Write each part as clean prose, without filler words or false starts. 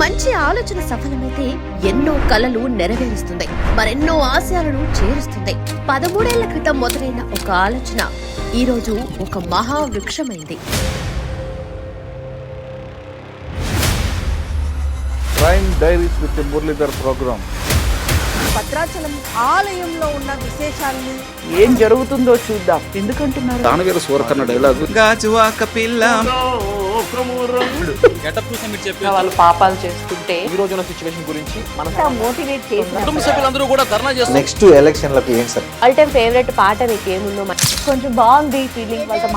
మంచి ఆలోచన సఫలమైతే ఎన్నో కలలు నెరవేరుస్తుంది, మరెన్నో ఆశయాలను చేరుస్తుంది. 13 ఏళ్ల క్రితం మొదలైన ఒక ఆలోచన ఈ రోజు ఒక మహావృక్షమైంది. Prime diaries with Muralidhar programme. Bhadrachalam ఆలయంలో ఉన్న విశేషాలను ఏం జరుగుతుందో చూద్దాం. ఎందుకంటున్నారు దానవీర సూరకర్ణ డైలాగు గాజువాక పిల్ల వాళ్ళు పాపాలు చేసుకుంటే ఈ రోజున సిచువేషన్ గురించి మనం మోటివేట్ చేసి కుటుంబ సభ్యులందరూ కూడా ధర్నా చేస్తారు. నెక్స్ట్ ఎలక్షన్లకు ఏం సార్ ఆల్ టైమ్ ఫేవరెట్ పాట మీకు ఏముందో కొంచెం బాగుంది ఫీలింగ్ వాళ్ళతో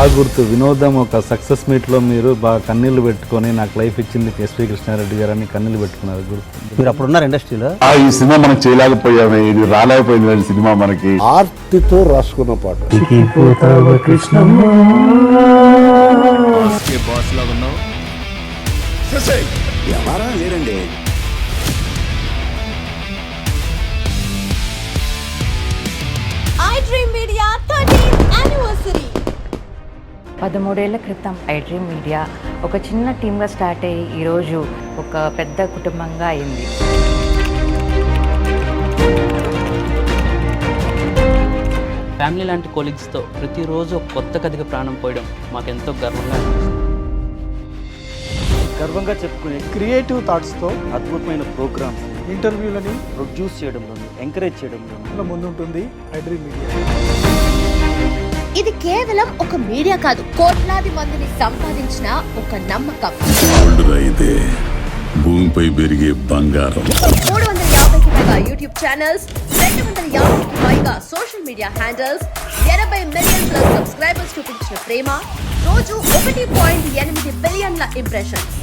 ఆ గుర్తు వినోదం ఒక సక్సెస్ మీట్ లో మీరు బాగా కన్నీళ్లు పెట్టుకొని నాకు లైఫ్ ఇచ్చింది ఎస్వి కృష్ణారెడ్డి గారు అని కన్నీళ్లు పెట్టుకున్నారు గుర్తు. మీరు అప్పుడు ఉన్నారు ఇండస్ట్రీలో. ఈ సినిమా మనం చేయలేకపోయామే, ఇది రాలేకపోయింది సినిమా మనకి. ఆర్తితో రాసుకున్న పాట. బాస్ లాగా ఉన్నావు. లేరండి iDream Media 13th anniversary. 13 ఏళ్ల క్రితం iDream మీడియా ఒక చిన్న టీమ్గా స్టార్ట్ అయ్యి ఈరోజు ఒక పెద్ద కుటుంబంగా అయింది. ఫ్యామిలీ లాంటి కొలీగ్స్తో ప్రతిరోజు ఒక కొత్త కథకి ప్రాణం పోయడం మాకెంతో గర్వంగా చెప్పుకునే క్రియేటివ్ థాట్స్తో అద్భుతమైన ప్రోగ్రామ్స్, ఇంటర్వ్యూలని ప్రొడ్యూస్ చేయడంలోను, ఎంకరేజ్ చేయడంలోను ముందుంటుంది iDream మీడియా. ఇది కేవలం ఒక మీడియా కాదు, కోట్లాది మందిని సంపాదించిన ఒక నమ్మకం. ఇదే భూమిపై పెరిగే బంగారం. 350కి పైగా యూట్యూబ్ ఛానల్స్, 250కి పైగా social media handles, 80 million plus subscribers చూపించిన ప్రేమ, రోజు 1.8 బిలియన్ల impressions.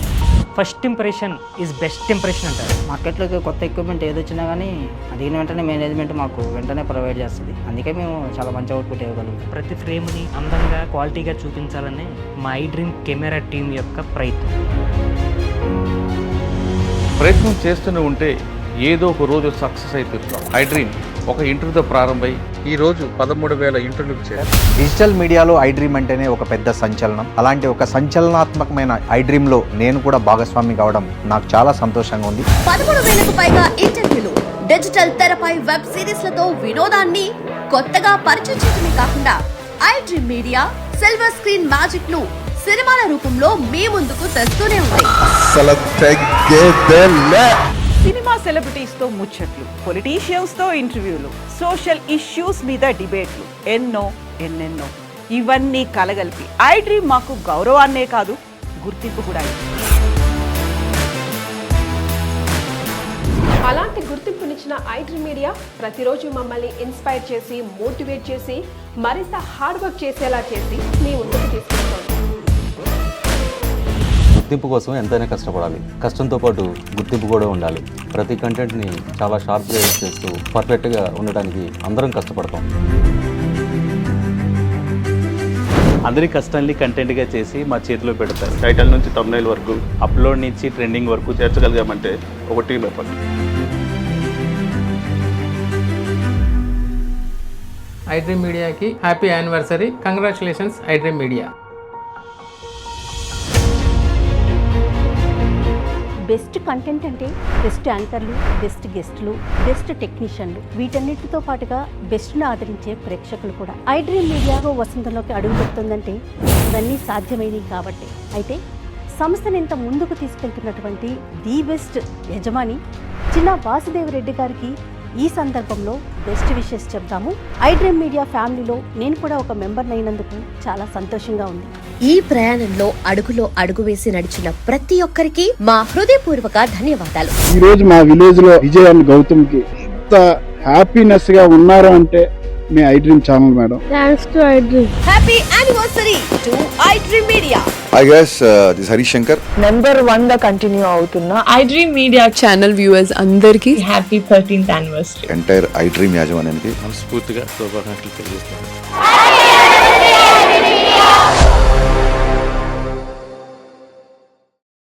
First impression is best impression అంటారు. మార్కెట్లోకి కొత్త ఎక్విప్మెంట్ ఏదొచ్చినా కానీ అడిగిన వెంటనే మేనేజ్మెంట్ మాకు వెంటనే ప్రొవైడ్ చేస్తుంది. అందుకే మేము చాలా మంచి అవుట్పుట్ ఇవ్వగలుగుతాం. ప్రతి ఫ్రేమ్ని అందంగా క్వాలిటీగా చూపించాలనే మా iDream కెమెరా టీం యొక్క ప్రయత్నం చేస్తూనే ఉంటే ఏదో ఒక రోజు సక్సెస్ అయిపోతాం. iDream ఒక ఇంటర్వ్యూతో ప్రారంభమై ఈ రోజు 13,000 ఇంటర్వ్యూలకు చేరారు. డిజిటల్ మీడియాలో iDream అంటేనే ఒక పెద్ద సంచలనం. అలాంటి ఒక సంచలనాత్మకమైన iDream లో నేను కూడా భాగస్వామి కావడం నాకు చాలా సంతోషంగా ఉంది. 13,000కు పైగా ఇంటర్వ్యూలు, డిజిటల్ తెరపై వెబ్ సిరీస్లతో వినోదాన్ని కొత్తగా పరిచయం చేయడమే కాకుండా iDream media silver screen magic ను సినిమాల రూపంలో మీ ముందుకు తెస్తూనే ఉంది. సినిమా సెలబ్రిటీస్ తో ముచ్చట్లు, పొలిటీషియన్స్ తో ఇంటర్వ్యూలు, సోషల్ ఇష్యూస్ మీద డిబేట్లు, ఎన్నెన్నో ఇవన్నీ కలగలిపి iDream మాకు గౌరవాన్నే కాదు గుర్తింపు కూడా. అలాంటి గుర్తింపునిచ్చిన iDream మీడియా ప్రతిరోజు మమ్మల్ని ఇన్స్పైర్ చేసి, మోటివేట్ చేసి, మరింత హార్డ్ వర్క్ చేసేలా చేసి మీ ముందుకు తీసుకొస్తోంది. గుర్తింపు కోసం ఎంతైనా కష్టపడాలి, కష్టంతో పాటు గుర్తింపు కూడా ఉండాలి. ప్రతి కంటెంట్ని చాలా షార్ప్గా యూజ్ చేస్తూ పర్ఫెక్ట్గా ఉండడానికి అందరం కష్టపడతాం. అందరి కష్టాన్ని కంటెంట్గా చేసి మా చేతిలో పెడతారు. టైటిల్ నుంచి థంబ్నెయిల్ వరకు, అప్లోడ్ నుంచి ట్రెండింగ్ వరకు చేర్చగలిగామంటే ఒక టీం ఎఫర్ట్. iDream మీడియాకి happy anniversary. Congratulations iDream media. Best content అంటే బెస్ట్ యాంకర్లు, బెస్ట్ గెస్టులు, బెస్ట్ టెక్నీషియన్లు, వీటన్నిటితో పాటుగా బెస్ట్ను ఆదరించే ప్రేక్షకులు కూడా. iDream మీడియా వసంతంలోకి అడుగు పెడుతుందంటే ఇవన్నీ సాధ్యమైనవి కాబట్టి. అయితే సంస్థను ఇంత ముందుకు తీసుకెళ్తున్నటువంటి ది బెస్ట్ యజమాని చిన్న వాసుదేవరెడ్డి గారికి ఈ సందర్భంలో బెస్ట్ విషెస్ చెప్తాము. iDream మీడియా ఫ్యామిలీలో నేను కూడా ఒక మెంబర్ అయినందుకు చాలా సంతోషంగా ఉంది. ఈ ప్రయాణంలో అడుగులో అడుగు వేసి నడిచిన ప్రతి ఒక్కరికి మా హృదయపూర్వక ధన్యవాదాలు. ఈ రోజు మా విలేజ్ లో విజయ్ అండ్ గౌతమ్ కి ఎంత హ్యాపీనెస్ గా ఉన్నారు అంటే మీ iDream channel madam. Thanks to iDream. Happy anniversary to iDream media. I guess this Harish Shankar. Number 1 గా కంటిన్యూ అవుతున్న iDream మీడియా ఛానల్ వ్యూవర్స్ అందరికీ happy 13th anniversary. Entire iDream యాజమాన్యానికి మనస్ఫూర్తిగా శుభాకాంక్షలు తెలియజేస్తాను.